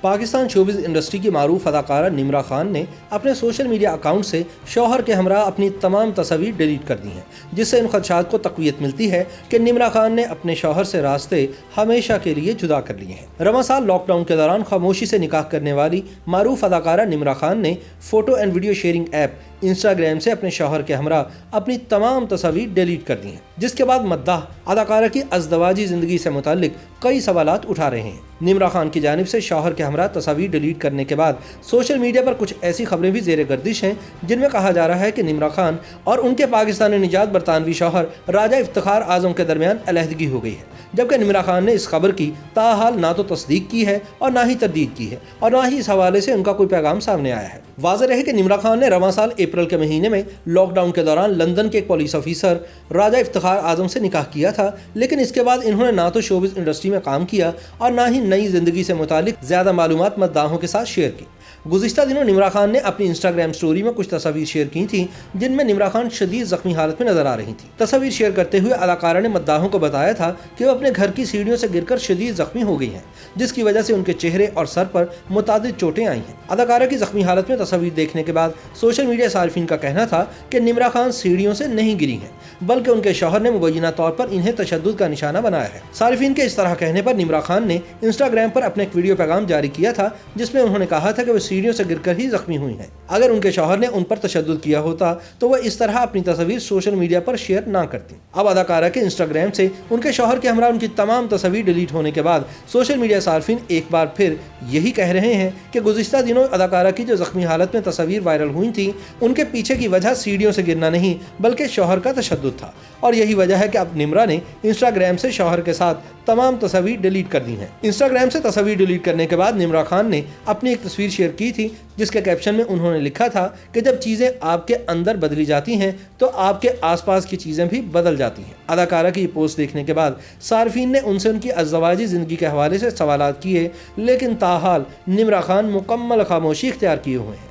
Pakistan showbiz industry की मारूफ अदाकारा निम्रा खान ने अपने सोशल मीडिया अकाउंट से शौहर के हमरा अपनी तमाम तस्वीर डिलीट कर दी हैं, जिससे इन खदशात को तक़वियत मिलती है कि निम्रा खान ने अपने शौहर से रास्ते हमेशा के लिए जुदा कर लिए हैं। रवां साल लॉकडाउन के दौरान खामोशी से निकाह करने वाली मारूफ अदाकारा निम्रा खान ने photo and video sharing app Instagram से अपने शौहर के हमरा अपनी तमाम तस्वीर डिलीट कर दी हैं, जिसके बाद मद्दाह अदाकारा की अज़दवाजी ज़िंदगी से मुताल्लिक कई सवालात उठा रहे हैं। निम्रा खान की जानिब से शौहर के हमरा तस्वीर डिलीट करने के बाद सोशल मीडिया पर कुछ ऐसी खबरें भी ज़ेर गर्दिश हैं जिनमें कहा जा रहा है कि निम्रा खान और उनके पाकिस्तानी निजात बरतानवी शौहर राजा इफ्तिखार आज़म के दरमियान अलहदगी हो गई है, जबकि निम्रा खान ने इस खबर की ताहाल ना तो तस्दीक की है और ना ही तरदीद की है और ना ही इस हवाले से उनका कोई पैगाम सामने आया है। वाज़ेह रहे कि निम्रा खान ने रवां साल अप्रैल के महीने में लॉकडाउन के दौरान लंदन के एक पुलिस ऑफिसर राजा इफ्तिखार आज़म से निकाह किया था, लेकिन इसके बाद इन्होंने ना तो शोबिज़ इंडस्ट्री में काम किया और ना ही नई ज़िंदगी से मुतालिक ज़्यादा मालूमात मद्दाहों के साथ शेयर की। गुज़िश्ता दिनों निम्रा खान ने अपनी इंस्टाग्राम स्टोरी में कुछ तस्वीर शेयर की थी जिनमें निम्रा खान शदीद ज़ख्मी हालत में नजर आ रही थी। तस्वीर शेयर करते हुए अदाकारा ने मद्दाहों को बताया था कि वो अपने घर की सीढ़ियों से गिरकर शदीद ज़ख्मी हो गई हैं, जिसकी वजह से उनके चेहरे और सर पर मुतादिद चोटें आई हैं। अदाकारा की ज़ख्मी हालत में तस्वीर देखने के बाद सोशल मीडिया सार्फिन का कहना था कि निम्रा खान सीढ़ियों से नहीं गिरी हैं, बल्कि उनके शौहर ने मुबैना तौर पर इन्हें तशद्दुद का निशाना बनाया है। सार्फिन के इस तरह कहने पर निम्रा खान ने इंस्टाग्राम पर अपने एक वीडियो पैगाम जारी किया था, जिसमें उन्होंने कहा था कि वो सीढ़ियों से गिरकर ही जख्मी हुई हैं। अगर उनके शौहर ने उन पर तशद्दुद किया होता तो वह इस तरह अपनी तस्वीर सोशल मीडिया पर शेयर ना करती। अब अदाकारा के इंस्टाग्राम से उनके शौहर के हमरा उनकी तमाम तस्वीर डिलीट होने के बाद सोशल मीडिया सार्फिन एक बार फिर यही कह रहे हैं कि गुज़िश्ता दिनों अदाकारा की जो जख्मी हालत में तस्वीर वायरल हुई थी, उनके पीछे की वजह सीढ़ियों से गिरना नहीं बल्कि शौहर का तशद्दुद था, और यही वजह है कि अब निम्रा ने इंस्टाग्राम से शौहर के साथ तमाम तस्वीर डिलीट कर दी हैं। इंस्टाग्राम से तस्वीर डिलीट करने के बाद निम्रा खान ने अपनी एक तस्वीर शेयर की थी, जिसके कैप्शन में उन्होंने लिखा था कि जब चीज़ें आपके अंदर बदली जाती हैं तो आपके आसपास की चीज़ें भी बदल जाती हैं। अदाकारा की ये पोस्ट देखने के बाद सार्फिन ने उनसे उनकी अज़दवाजी ज़िंदगी के हवाले से सवालात किए, लेकिन ताहाल निम्रा खान मुकम्मल खामोशी इख्तियार किए हुए हैं।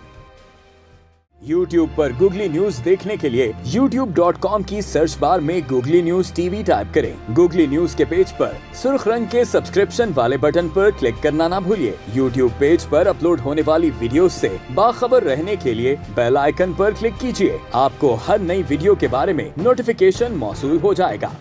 YouTube पर गूगली न्यूज देखने के लिए youtube.com की सर्च बार में गूगली न्यूज टीवी टाइप करें। गूगली न्यूज के पेज पर सुर्ख रंग के सब्सक्रिप्शन वाले बटन पर क्लिक करना ना भूलिए। YouTube पेज पर अपलोड होने वाली वीडियोस से बाखबर रहने के लिए बेल आइकन पर क्लिक कीजिए। आपको हर नई वीडियो के बारे में नोटिफिकेशन मौसूल हो जाएगा।